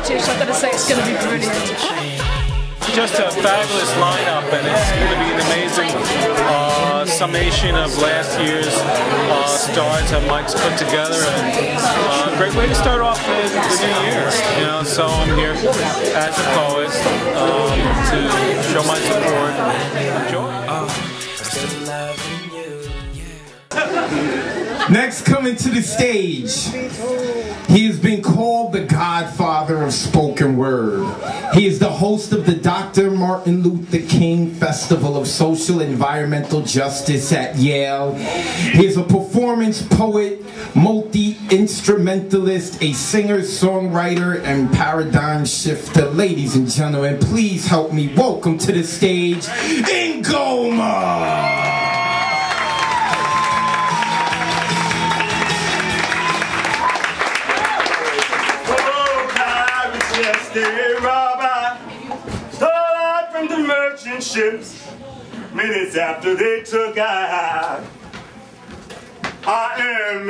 too, so I've got to say it's going to be brilliant. Just a fabulous lineup, and it's going to be an amazing summation of last year's stars that Mike's put together, and a great way to start off the new year. You know, so I'm here as a poet to show my support. Enjoy. Next, coming to the stage, he has been called the Godfather of spoken word. He is the host of the Dr. Martin Luther King Festival of Social Environmental Justice at Yale. He is a performance poet, multi-instrumentalist, a singer, songwriter, and paradigm shifter. Ladies and gentlemen, please help me welcome to the stage Ngoma. Robber stole out from the merchant ships minutes after they took out. I'm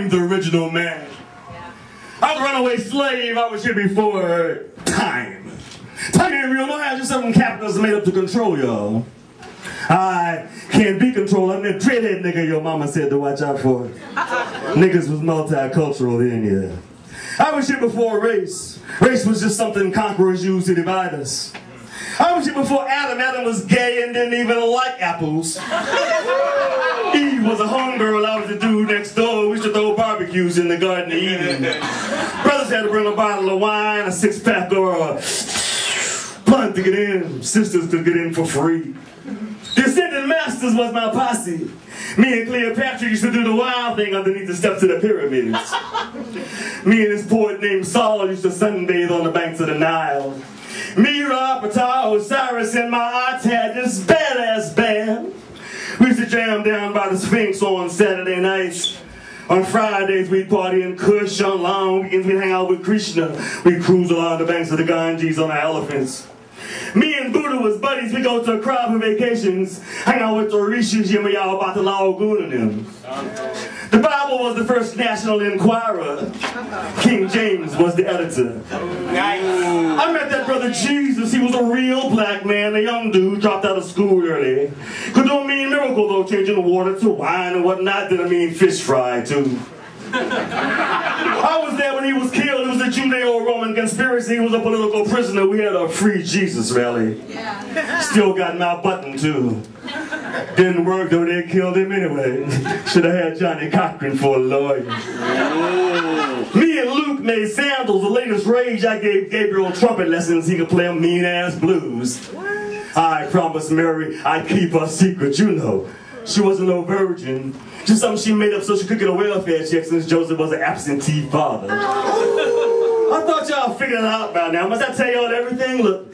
the original man. I'm the runaway slave. I was here before time. Time ain't real. No how just something capitalists made up to control y'all. I can't be controlled. I'm that dreadhead nigga your mama said to watch out for. Niggas was multicultural then, yeah. I was here before race. Race was just something conquerors used to divide us. I was here before Adam. Adam was gay and didn't even like apples. Eve was a homegirl. I was the dude next door. We used to throw barbecues in the Garden of Eden. Brothers had to bring a bottle of wine, a six-pack, or a blunt to get in. Sisters could get in for free. The Ascended Masters was my posse. Me and Cleopatra used to do the wild thing underneath the steps of the pyramids. Me and this poet named Saul used to sunbathe on the banks of the Nile. Me, Ra, Ptah, Osiris, and my aunt had this badass band. We used to jam down by the Sphinx on Saturday nights. On Fridays, we'd party in Kush. On long weekends, we'd hang out with Krishna. We'd cruise along the banks of the Ganges on our elephants. Me and Buddha was buddies. We go to a crowd for vacations, hang out with the Orishas, Yamayaw, Batalao, and them. The Bible was the first National Enquirer. King James was the editor. I met that brother Jesus. He was a real black man, a young dude, dropped out of school early. Could do a mean miracle though, changing the water to wine and whatnot. Did a mean fish fry too. I was there when he was killed. It was a Judeo-Roman conspiracy. He was a political prisoner. We had a Free Jesus rally. Still got malbuttoned too. Didn't work though, they killed him anyway. Should have had Johnny Cochran for a lawyer. Me and Luke made sandals. The latest rage, I gave Gabriel trumpet lessons. He could play them mean-ass blues. I promised Mary I'd keep her secret, you know. She wasn't no virgin. Just something she made up so she could get a welfare check since Joseph was an absentee father. I thought y'all figured it out by now. Must I tell y'all everything? Look,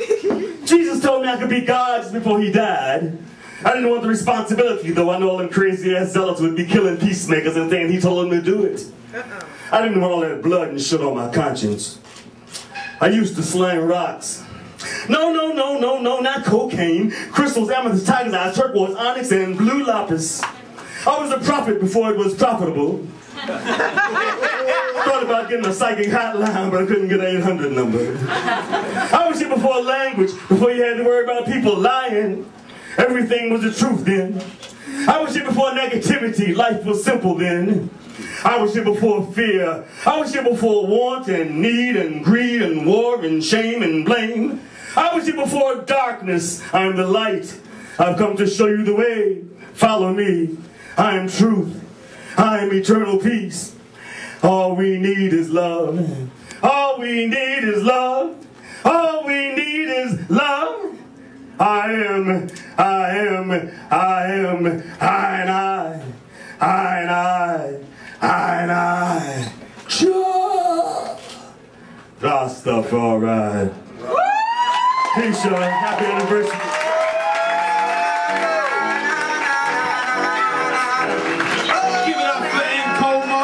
Jesus told me I could be God just before he died. I didn't want the responsibility, though. I know all them crazy-ass zealots would be killing peacemakers and saying he told them to do it. I didn't want all that blood and shit on my conscience. I used to slang rocks. No, not cocaine. Crystals, amethyst, tiger's eyes, turquoise, onyx, and blue lapis. I was a prophet before it was profitable. Thought about getting a psychic hotline, but I couldn't get an 800 number. I was here before language, before you had to worry about people lying. Everything was the truth then. I was here before negativity. Life was simple then. I was here before fear. I was here before want and need and greed and war and shame and blame. I was here before darkness. I am the light. I've come to show you the way. Follow me. I am truth. I am eternal peace. All we need is love. All we need is love. All we need is love. I am, and I. Rastafari. Peace, y'all. Happy anniversary. Give it up for Ngoma.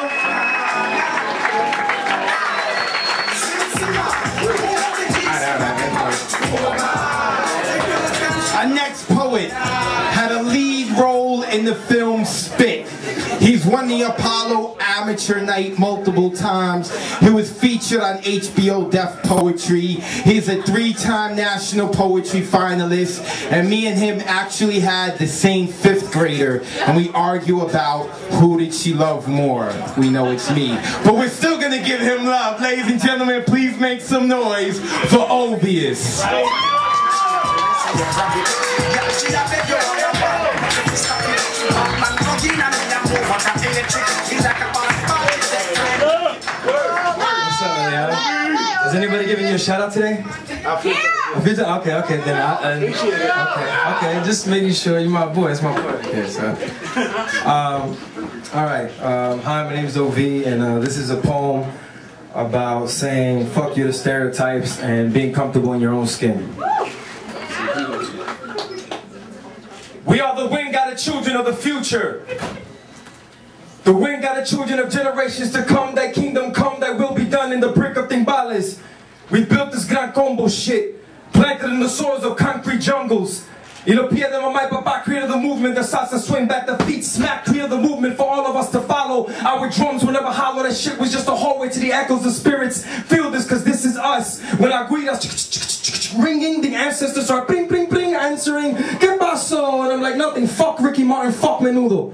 Our next poet had a lead role in the film Spit. He's won the Apollo amateur night multiple times. He was featured on HBO Def Poetry. He's a 3-time National Poetry finalist. And me and him actually had the same 5th grader. And we argue about who did she love more. We know it's me. But we're still going to give him love. Ladies and gentlemen, please make some noise for Oveous. Is anybody giving you a shout out today? Okay, then okay, just making sure you're my boy. It's my boy. Okay, so, all right. Hi, my name is OV, and this is a poem about saying fuck you to stereotypes and being comfortable in your own skin. We are the wind-guided children of the future. The wind-guided children of generations to come. That kingdom come, that will be done in the brick of timbales. We built this gran combo shit, planted in the soils of concrete jungles. Y lo pie de mamá y papá created the movement, the salsa swing back, the feet smack, created the movement for all of us to follow. Our drums were never hollow, that shit was just a hallway to the echoes of spirits. Feel this, cause this is us. When our guidas ringing, the ancestors are bling bling bling answering, ¿Qué pasó? And I'm like, nothing, fuck Ricky Martin, fuck Menudo.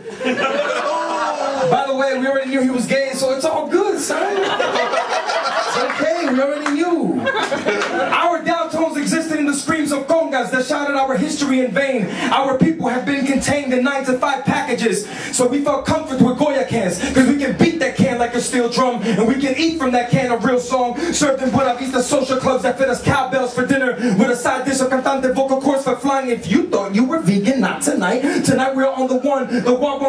By the way, we already knew he was gay, so it's all good, son. It's okay, we already knew. Our downtones existed in the screams of congas that shouted our history in vain. Our people have been contained in 9-to-5 packages, so we felt comfort with Goya cans, because we can beat that can like a steel drum, and we can eat from that can a real song, served in Buena Vista social clubs that fed us cowbells for dinner, with a side dish of cantante vocal cords for flying. If you thought you were vegan, not tonight. Tonight we're on the one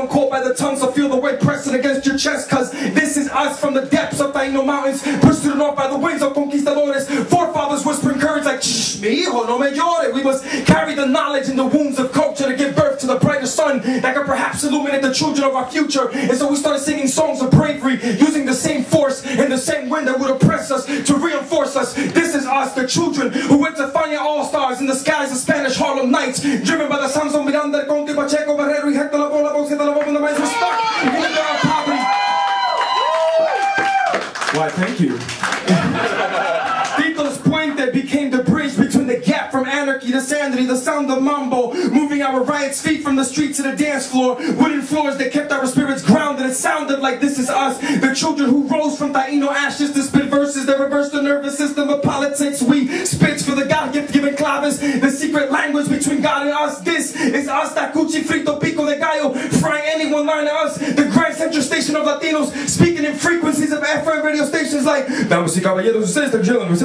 caught by the tongue, so feel the weight pressing against your chest, cause this is us from the depths of Taino mountains, pushed to the north by the winds of conquistadores, forefathers whispering courage like, shh, mi hijo, no me llore. We must carry the knowledge in the wombs of culture to give birth to the brighter sun that could perhaps illuminate the children of our future. And so we started singing songs of bravery, using the same force and the same wind that would oppress us to reinforce us. This is us, the children who went to find all-stars in the skies of Spanish Harlem nights, driven by the sounds of Miranda, Conte, Pacheco, Barrero, y Hector Lavoe, La Voz, and the Lavoe, and the minds were stuck in our poverty. Why, thank you. Tito's Puente became the bridge between the gap from anarchy to sanity, the sound of mambo, moving our riots' feet from the street to the dance floor, wooden floors that kept our spirits grounded. It sounded like this is us, the children who rose from Taino ashes to spit verses that reversed the nervous system of politics. We spits for the God-given claves, the secret language between God and us. This is us, that cuchi frito pico de gallo, frying anyone lying to us, the grand central station of Latinos, speaking in frequencies of FM radio stations like Damas y caballeros, ustedes están yendo, this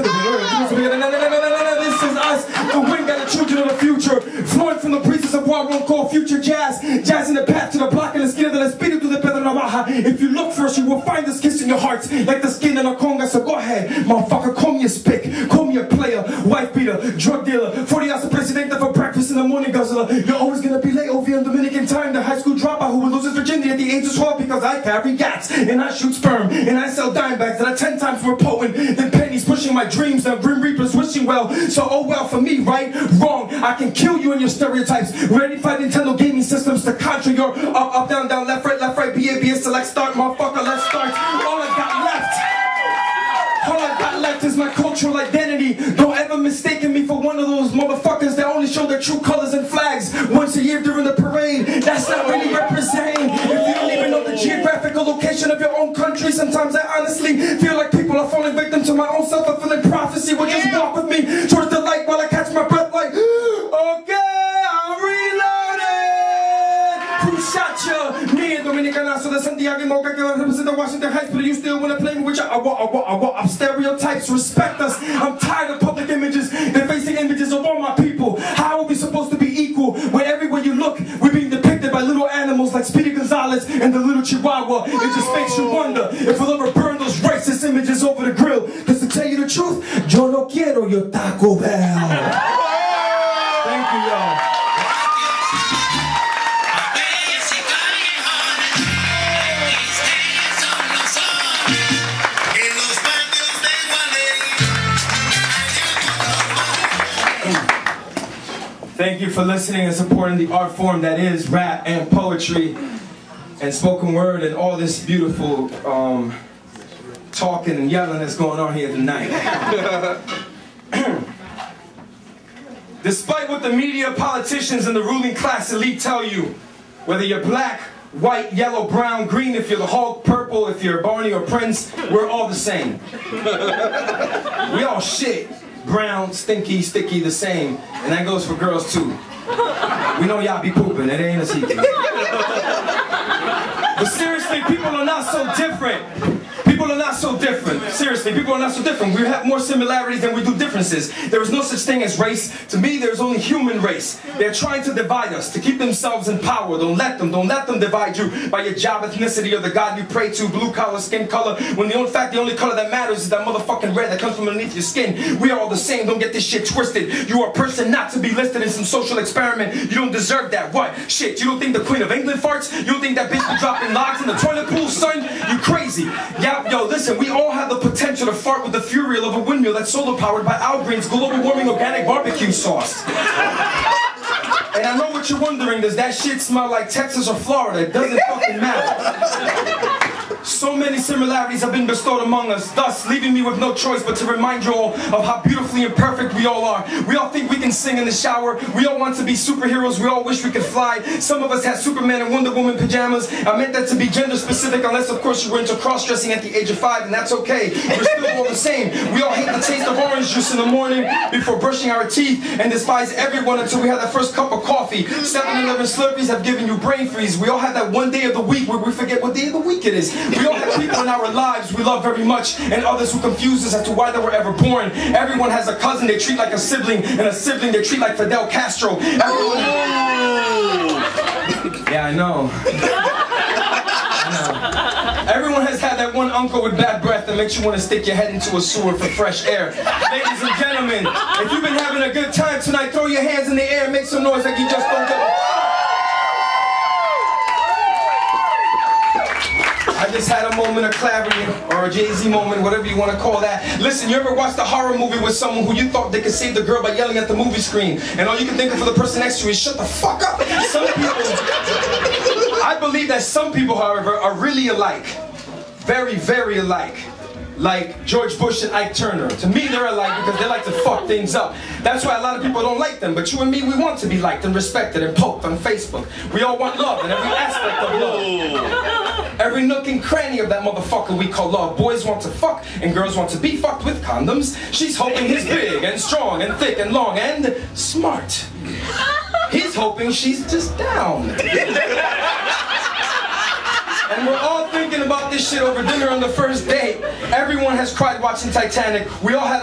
is us, the wind-guided children of the future, flowing from the breezes of what one call future jazz, jazzing the path to the block in the skin of the espíritu de Pedro Navaja. If you look for us, you will find this kiss in your hearts, like the skin in a conga. So go ahead, motherfucker, call me a spick, call me a player, wife beater, drug dealer, 40 hours presidente for breakfast in the morning guzzler. You're always gonna be late over in Dominican time, the high school dropout who will lose his virginity at the age of 12 because I carry gats, and I shoot sperm, and I sell dime bags that are 10 times more potent than pennies, pushing my dreams and grim reapers wishing well. So oh well for me, right? Wrong. I can kill you in your stereotypes. Ready for Nintendo gaming systems to contra your up, down, down, left, right, BABS, select, start, motherfucker, let's start. All I got left is my cultural identity. Don't ever mistaken me for one of those motherfuckers that only show their true colors and flags once a year during the parade. That's not really representing. If you don't even know the geographical location of your own country, sometimes I honestly feel like people are falling victim to my own self-fulfilling prophecy. Will just walk with me towards the light while I catch my breath like, okay, I'm reloaded. Who shot you? Me and Dominicanazo de Santiago and Mocha que represent Washington Heights, but you still want to play me with your stereotypes. Respect us. I'm tired of public images. They're facing images of all my people. How are we supposed to be equal when everywhere you look, we're being depicted by little animals like Speedy Gonzalez and the little Chihuahua? It just makes you wonder if we'll ever burn those racist images over the grill. Because to tell you the truth, yo no quiero your Taco Bell. Thank you, y'all. Thank you for listening and supporting the art form that is rap and poetry. and spoken word and all this beautiful talking and yelling that's going on here tonight. Despite what the media, politicians, and the ruling class elite tell you, whether you're black, white, yellow, brown, green, if you're the Hulk, purple, if you're Barney or Prince, we're all the same. We all shit. Brown, stinky, sticky, the same. And that goes for girls too. We know y'all be pooping, it ain't a secret. But seriously, people are not so different. People are not so different. Seriously, people are not so different. We have more similarities than we do differences. There is no such thing as race. To me, there's only human race. They're trying to divide us, to keep themselves in power. Don't let them divide you by your job, ethnicity, or the God you pray to, blue collar, skin color. When in fact, the only color that matters is that motherfucking red that comes from underneath your skin. We are all the same. Don't get this shit twisted. You are a person not to be listed in some social experiment. You don't deserve that. What? Shit, you don't think the Queen of England farts? You don't think that bitch be dropping logs in the toilet pool, son? You crazy. Yeah. Yo, listen, we all have the potential to fart with the fury of a windmill that's solar powered by Al Green's global warming organic barbecue sauce. And I know what you're wondering, does that shit smell like Texas or Florida? It doesn't fucking matter. So many similarities have been bestowed among us, thus leaving me with no choice but to remind you all of how beautifully imperfect we all are. We all think we can sing in the shower. We all want to be superheroes. We all wish we could fly. Some of us have Superman and Wonder Woman pajamas. I meant that to be gender specific, unless of course you were into cross-dressing at the age of 5, and that's okay. We're still all the same. We all hate the taste of orange juice in the morning before brushing our teeth, and despise everyone until we have that first cup of coffee. 7-Eleven Slurpees have given you brain freeze. We all have that one day of the week where we forget what day of the week it is. We all have people in our lives we love very much, and others who confuse us as to why they were ever born. Everyone has a cousin they treat like a sibling, and a sibling they treat like Fidel Castro. Everyone... Yeah, I know. Everyone has had that one uncle with bad breath that makes you want to stick your head into a sewer for fresh air. Ladies and gentlemen, if you've been having a good time tonight, throw your hands in the air and make some noise like you just don't get it. I just had a moment of clarity, or a Jay-Z moment, whatever you want to call that. Listen, you ever watched a horror movie with someone who you thought they could save the girl by yelling at the movie screen, and all you can think of for the person next to you is shut the fuck up? Some people, I believe that some people, however, are really alike. Very, very alike. Like George Bush and Ike Turner. To me, they're alike because they like to fuck things up. That's why a lot of people don't like them. But you and me, we want to be liked and respected and poked on Facebook. We all want love in every aspect of love. Every nook and cranny of that motherfucker we call love. Boys want to fuck and girls want to be fucked with condoms. She's hoping he's big and strong and thick and long and smart. He's hoping she's just down. And we're all thinking about this shit over dinner on the first date. Everyone has cried watching Titanic. We all had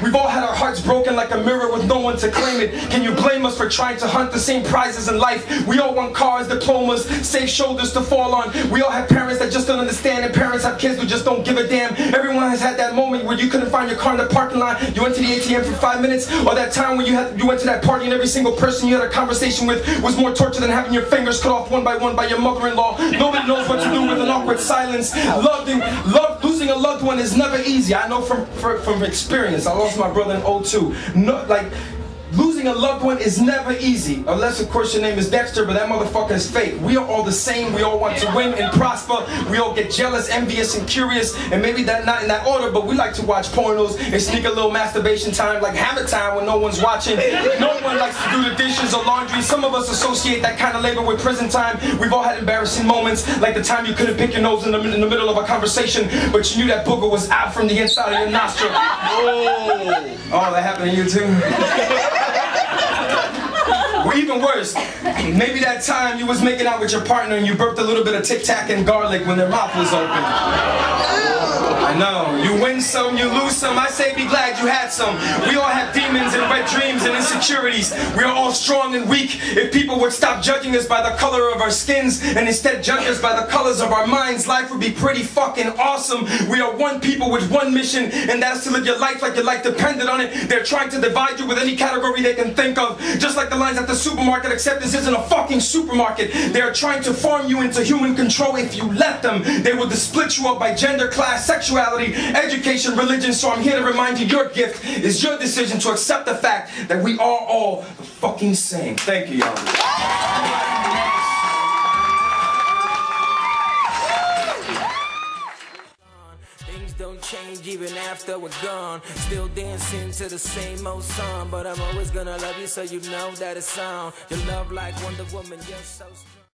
we've all had our hearts broken like a mirror with no one to claim it. Can you blame us for trying to hunt the same prizes in life? We all want cars, diplomas, safe shoulders to fall on. We all have parents that just don't understand, and parents have kids who just don't give a damn. Everyone has had that moment where you couldn't find your car in the parking lot. You went to the ATM for 5 minutes, or that time when you went to that party and every single person you had a conversation with was more torture than having your fingers cut off one by your mother-in-law. Nobody knows what to do with an awkward silence. Losing a loved one is never easy. I know from experience. I lost my brother in 2002. Losing a loved one is never easy, unless of course your name is Dykstra, but that motherfucker is fake. We are all the same. We all want to win and prosper. We all get jealous, envious, and curious, and maybe that not in that order, but we like to watch pornos and sneak a little masturbation time, like hammer time when no one's watching. No one likes to do the dishes or laundry. Some of us associate that kind of labor with prison time. We've all had embarrassing moments, like the time you couldn't pick your nose in the middle of a conversation, but you knew that booger was out from the inside of your nostril. Oh, that happened to you too? Or even worse, maybe that time you was making out with your partner and you burped a little bit of Tic Tac and garlic when their mouth was open. I know, you win some, you lose some. I say be glad you had some. We all have demons and wet dreams and insecurities. We are all strong and weak. If people would stop judging us by the color of our skins and instead judge us by the colors of our minds, life would be pretty fucking awesome. We are one people with one mission, and that's to live your life like your life depended on it. They're trying to divide you with any category they can think of, just like the lines at the supermarket, except this isn't a fucking supermarket. They are trying to form you into human control. If you let them, they will split you up by gender, class, sexuality, education, religion. So I'm here to remind you, your gift is your decision to accept the fact that we are all the fucking same. Thank you, y'all. even after we're gone. Still dancing to the same old song, but I'm always gonna love you, so you know that it's on. Your love like Wonder Woman, you're so strong.